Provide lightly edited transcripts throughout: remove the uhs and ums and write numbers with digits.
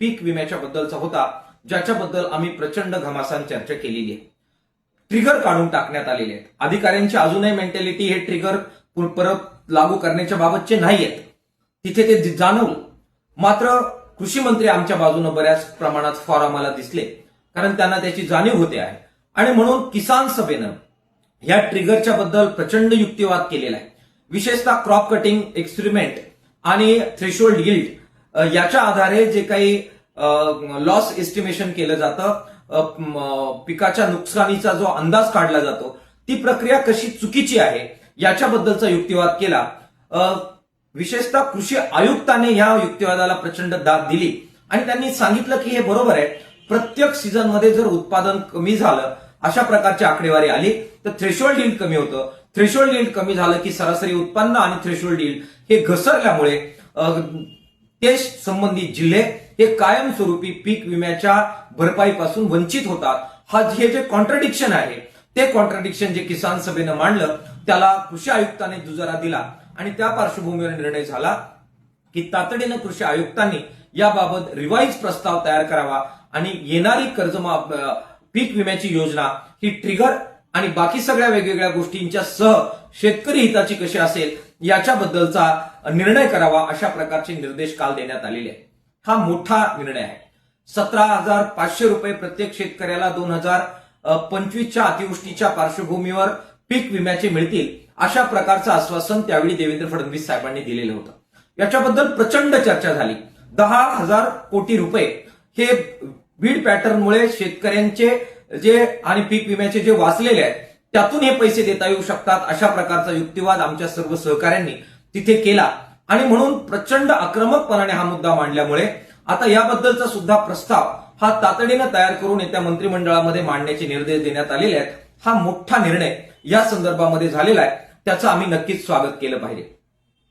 पीक विम्याच्या बद्दलचा होता, ज्याच्याबद्दल आम्ही प्रचंड घमासान चर्चा केलेली आहे. ट्रिगर काढून टाकण्यात आलेले आहेत. अधिकाऱ्यांची अजूनही मेंटॅलिटी हे ट्रिगर परत लागू करण्याच्या बाबतचे नाही आहेत. तिथे ते जाणवलं. मात्र कृषी मंत्री आमच्या बाजूने बऱ्याच प्रमाणात फार आम्हाला दिसले, कारण त्यांना त्याची जाणीव होते आहे. आणि म्हणून किसान सभेनं या ट्रिगरच्या बद्दल प्रचंड युक्तिवाद केलेला आहे. विशेषतः क्रॉप कटिंग एक्सपेरिमेंट आणि थ्रेशोल्ड यील्ड याच्या आधारे जे काही लॉस एस्टिमेशन केलं जातं, पिकाच्या नुकसानीचा जो अंदाज काढला जातो, ती प्रक्रिया कशी चुकीची आहे याच्याबद्दलचा युक्तिवाद केला. विशेषतः कृषी आयुक्ताने या युक्तिवादाला प्रचंड दाद दिली आणि त्यांनी सांगितलं की हे बरोबर आहे. प्रत्येक सीझनमध्ये जर उत्पादन कमी झालं, अशा प्रकारची आकडेवारी आली तर थ्रेशोल्ड यील्ड कमी होतं. थ्रेशोल्ड यील्ड कमी झालं की सरासरी उत्पन्न आणि थ्रेशोल्ड यील्ड हे घसरल्यामुळे ते संबंधित जिल्हे हे कायमस्वरूपी पीक विम्याच्या भरपाईपासून वंचित होतात. हे जे कॉन्ट्रडिक्शन आहे, ते कॉन्ट्रडिक्शन जे किसान सभेनं मांडलं, त्याला कृषी आयुक्ताने दुजोरा दिला आणि त्या पार्श्वभूमीवर निर्णय झाला की तातडीनं कृषी आयुक्तांनी याबाबत रिवाईज प्रस्ताव तयार करावा आणि येणारी पीक विम्याची योजना ही ट्रिगर आणि बाकी सगळ्या वेगवेगळ्या गोष्टींच्या सह शेतकरी हिताची कशी असेल याच्याबद्दलचा निर्णय करावा, अशा प्रकारचे निर्देश काल देण्यात आलेले आहेत. हा मोठा निर्णय आहे. 17,500 रुपये प्रत्येक शेतकऱ्याला 2025च्या अतिवृष्टीच्या पार्श्वभूमीवर पीक विम्याचे मिळतील, अशा प्रकारचं आश्वासन त्यावेळी देवेंद्र फडणवीस साहेबांनी दिलेलं होतं. याच्याबद्दल प्रचंड चर्चा झाली. 10,000 कोटी रुपये हे बीड पॅटर्नमुळे शेतकऱ्यांचे जे आणि पीक विम्याचे जे वाचलेले आहेत, त्यातून हे पैसे देता येऊ शकतात, अशा प्रकारचा युक्तिवाद आमच्या सर्व सहकाऱ्यांनी तिथे केला. आणि म्हणून प्रचंड आक्रमकपणाने हा मुद्दा मांडल्यामुळे आता याबद्दलचा सुद्धा प्रस्ताव हा तातडीनं तयार करून येत्या मंत्रिमंडळामध्ये मांडण्याचे निर्देश देण्यात आलेले आहेत. हा मोठा निर्णय या संदर्भामध्ये झालेला आहे, त्याचं आम्ही नक्कीच स्वागत केलं पाहिजे.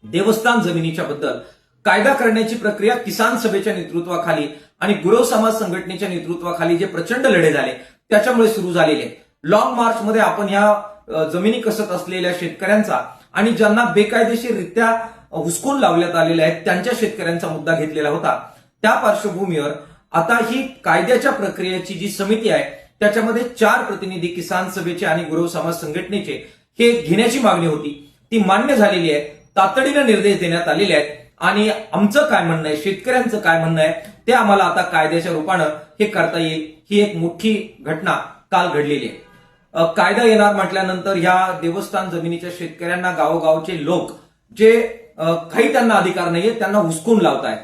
देवस्थान जमिनीच्या बद्दल कायदा करण्याची प्रक्रिया किसान सभेच्या नेतृत्वाखाली आणि गुरव समाज संघटनेच्या नेतृत्वाखाली जे प्रचंड लढे झाले त्याच्यामुळे सुरू झालेले आहे. लॉंग मार्च मध्ये आपण या जमिनी कसत असलेल्या शेतकऱ्यांचा आणि ज्यांना बेकायदेशीररित्या हुसकून लावण्यात आलेल्या आहेत त्यांच्या शेतकऱ्यांचा मुद्दा घेतलेला होता. त्या पार्श्वभूमीवर आता ही कायद्याच्या प्रक्रियेची जी समिती आहे, त्याच्यामध्ये 4 प्रतिनिधी किसान सभेचे आणि गुरव समाज संघटनेचे हे घेण्याची मागणी होती. ती मान्य झालेली आहे. तातडीनं निर्देश देण्यात आलेले आहेत आणि आमचं काय म्हणणं आहे, शेतकऱ्यांचं काय म्हणणं आहे, ते आम्हाला आता कायद्याच्या रूपानं हे करता येईल. ही एक मोठी घटना काल घडलेली आहे. कायदा येणार म्हटल्यानंतर या देवस्थान जमिनीच्या शेतकऱ्यांना गावोगावचे लोक जे काही त्यांना अधिकार नाहीये त्यांना हुसकून लावतायत,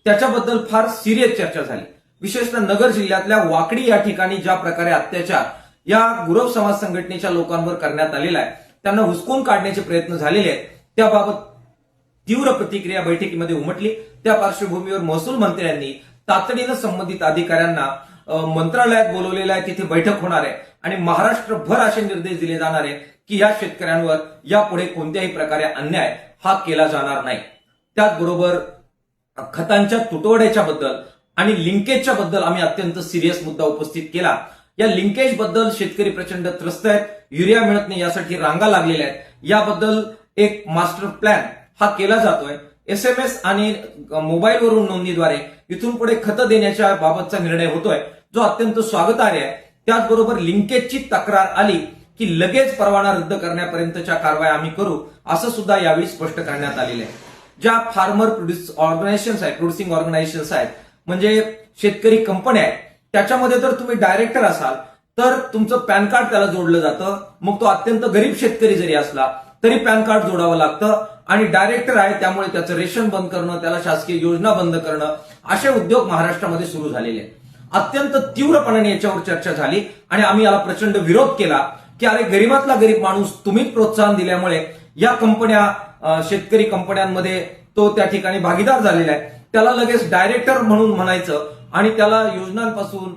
त्याच्याबद्दल फार सिरियस चर्चा झाली. विशेषतः नगर जिल्ह्यातल्या वाकडी या ठिकाणी ज्या प्रकारे अत्याचार या गुरव समाज संघटनेच्या लोकांवर करण्यात आलेला आहे, त्यांना हुसकून काढण्याचे प्रयत्न झालेले आहेत, त्याबाबत तीव्र प्रतिक्रिया बैठकीमध्ये उमटली. त्या पार्श्वभूमीवर महसूल मंत्र्यांनी तातडीनं संबंधित अधिकाऱ्यांना मंत्रालयात बोलवलेलं आहे. तिथे बैठक होणार आहे आणि महाराष्ट्रभर असे निर्देश दिले जाणार आहे की या शेतकऱ्यांवर यापुढे कोणत्याही प्रकारे अन्याय हा केला जाणार नाही. त्याचबरोबर खतांच्या तुटवड्याच्या बद्दल आणि लिंकेजच्या बद्दल आम्ही अत्यंत सिरियस मुद्दा उपस्थित केला. या लिंकेज बद्दल शेतकरी प्रचंड त्रस्त आहेत. युरिया मिळत नाही यासाठी रांगा लागलेल्या आहेत. याबद्दल एक मास्टर प्लॅन हा केला जातोय. SMS आणि मोबाईलवरून नोंदणीद्वारे इथून पुढे खतं देण्याच्या बाबतचा निर्णय होतोय, जो अत्यंत स्वागतार्ह आहे. त्याचबरोबर लिंकेजची तक्रार आली की लगेच परवाना रद्द करण्यापर्यंतच्या कारवाई आम्ही करू, असं सुद्धा यावेळी स्पष्ट करण्यात आलेलं आहे. ज्या फार्मर ऑर्गनायझेशन्स आहेत, प्रोड्युसिंग ऑर्गनायझेशन्स आहेत, म्हणजे शेतकरी कंपन्या आहेत, त्याच्यामध्ये जर तुम्ही डायरेक्टर असाल तर तुमचं पॅन कार्ड त्याला जोडलं जातं. मग तो अत्यंत गरीब शेतकरी जरी असला तरी पॅन कार्ड जोडावं लागतं. आणि डायरेक्टर आहे त्यामुळे त्याचं रेशन बंद करणं, त्याला शासकीय योजना बंद करणं, असे उद्योग महाराष्ट्रामध्ये सुरू झालेले आहेत. अत्यंत तीव्रपणाने याच्यावर चर्चा झाली आणि आम्ही याला प्रचंड विरोध केला की अरे, गरीबातला गरीब माणूस तुम्हीच प्रोत्साहन दिल्यामुळे या कंपन्या, शेतकरी कंपन्यांमध्ये तो त्या ठिकाणी भागीदार झालेला आहे, त्याला लगेच डायरेक्टर म्हणून म्हणायचं आणि त्याला योजनांपासून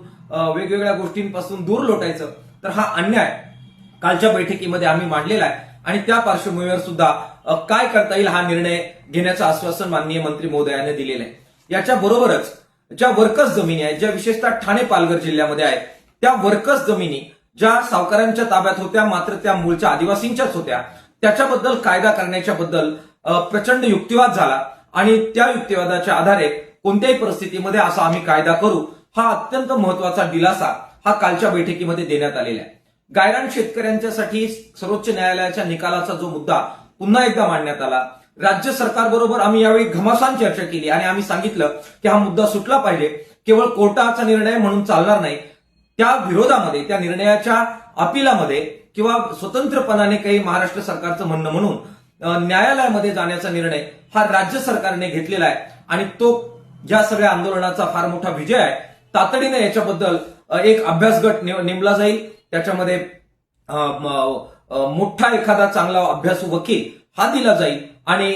वेगवेगळ्या गोष्टींपासून दूर लोटायचं, तर हा अन्याय कालच्या बैठकीमध्ये आम्ही मांडलेला आहे. आणि त्या पार्श्वभूमीवर सुद्धा काय करता येईल हा निर्णय घेण्याचं आश्वासन माननीय मंत्री महोदयाने दिलेलं आहे. याच्या बरोबरच ज्या वर्कस जमिनी आहेत, ज्या विशेषतः ठाणे पालघर जिल्ह्यामध्ये आहेत, त्या वर्कस जमिनी ज्या सावकारांच्या ताब्यात होत्या मात्र त्या मूळच्या आदिवासींच्याच होत्या, त्याच्याबद्दल कायदा करण्याच्या बद्दल प्रचंड युक्तिवाद झाला आणि त्या युक्तिवादाच्या आधारे कोणत्याही परिस्थितीमध्ये असा आम्ही कायदा करू, हा अत्यंत महत्वाचा दिलासा हा कालच्या बैठकीमध्ये देण्यात आलेला आहे. गायरान शेतकऱ्यांच्यासाठी सर्वोच्च न्यायालयाच्या निकालाचा जो मुद्दा पुन्हा एकदा मांडण्यात आला. राज्य सरकारबरोबर आम्ही यावेळी घमासान चर्चा केली आणि आम्ही सांगितलं की हा मुद्दा सुटला पाहिजे. केवळ कोर्टाचा निर्णय म्हणून चालणार नाही, त्या विरोधामध्ये, त्या निर्णयाच्या अपिलामध्ये किंवा स्वतंत्रपणाने काही महाराष्ट्र सरकारचं म्हणणं म्हणून न्यायालयामध्ये जाण्याचा निर्णय हा राज्य सरकारने घेतलेला आहे आणि तो या सगळ्या आंदोलनाचा फार मोठा विजय आहे. तातडीने याच्याबद्दल एक अभ्यास गट नेमला जाईल. त्याच्यामध्ये मोठा एखादा चांगला अभ्यासू वकील हा दिला जाईल आणि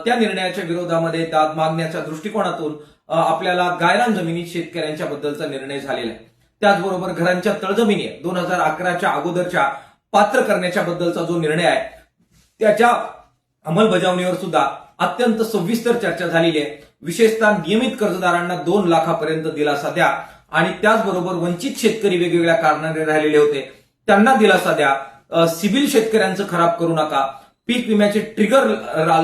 त्या निर्णयाच्या विरोधामध्ये दाद मागण्याच्या दृष्टिकोनातून आपल्याला गायरान जमिनी शेतकऱ्यांच्या बद्दलचा निर्णय झालेला आहे. त्याचबरोबर घरांच्या तळजमिनी 2011च्या अगोदरच्या पात्र करण्याच्या बद्दलचा जो निर्णय आहे त्याच्या अंमलबजावणीवर सुद्धा अत्यंत सविस्तर चर्चा झालेली आहे. विशेषतः नियमित कर्जदारांना 2 लाखापर्यंत दिलासा द्या आणि त्याचबरोबर वंचित शेतकरी वेगवेगळ्या कारणाने राहिलेले होते त्यांना दिलासा द्या. सिबिल शेतकऱ्यांचं खराब करू नका. पीक विम्याचे ट्रिगर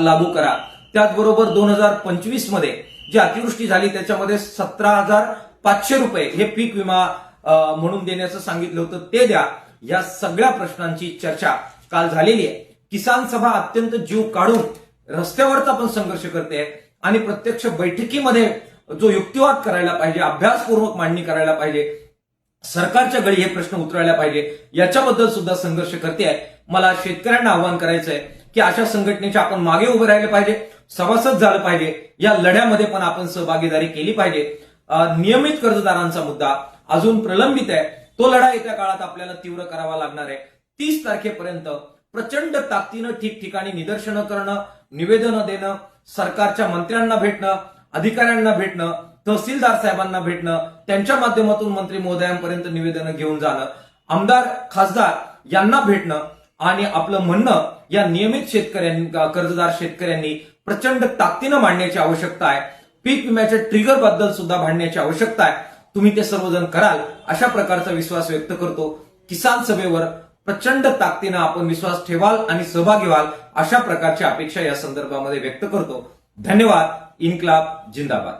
लागू करा. त्याचबरोबर 2025 मध्ये जी अतिवृष्टी झाली त्याच्यामध्ये 17,500 रुपये हे पीक विमा म्हणून देण्याचं सांगितलं होतं, ते द्या. या सगळ्या प्रश्नांची चर्चा काल झालेली आहे. किसान सभा अत्यंत जीव काढून रस्त्यावरचा पण संघर्ष करते आणि प्रत्यक्ष बैठकीमध्ये जो युक्तिवाद करायला पाहिजे, अभ्यासपूर्वक मांडणी करायला पाहिजे, सरकारच्या गळी हे प्रश्न उतरायला पाहिजे, याच्याबद्दल सुद्धा संघर्ष करते आहे. मला शेतकऱ्यांना आवाहन करायचंय की अशा संघटनेच्या आपण मागे उभे राहिले पाहिजे, सभासद झालं पाहिजे, या लढ्यामध्ये पण आपण सहभागीदारी केली पाहिजे. नियमित कर्जदारांचा मुद्दा अजून प्रलंबित आहे, तो लढा येत्या काळात आपल्याला तीव्र करावा लागणार आहे. 30 तारखेपर्यंत प्रचंड ताकदीनं ठिकठिकाणी निदर्शनं करणं, निवेदनं देणं, सरकारच्या मंत्र्यांना भेटणं, अधिकाऱ्यांना भेटणं, तहसीलदार साहेबांना भेटणं, त्यांच्या माध्यमातून मंत्री महोदयांपर्यंत निवेदनं घेऊन जाणं, आमदार खासदार यांना भेटणं आणि आपलं म्हणणं या नियमित कर्जदार शेतकऱ्यांनी प्रचंड ताकदीनं मांडण्याची आवश्यकता आहे. पीक विम्याच्या ट्रिगर बद्दल सुद्धा भांडण्याची आवश्यकता आहे. तुम्ही ते सर्वजण कराल अशा प्रकारचा विश्वास व्यक्त करतो. किसान सभेवर प्रचंड ताकदीनं आपण विश्वास ठेवाल आणि सहभागी व्हाल अशा प्रकारची अपेक्षा या संदर्भामध्ये व्यक्त करतो. धन्यवाद. इन्क्लाब जिंदाबाद.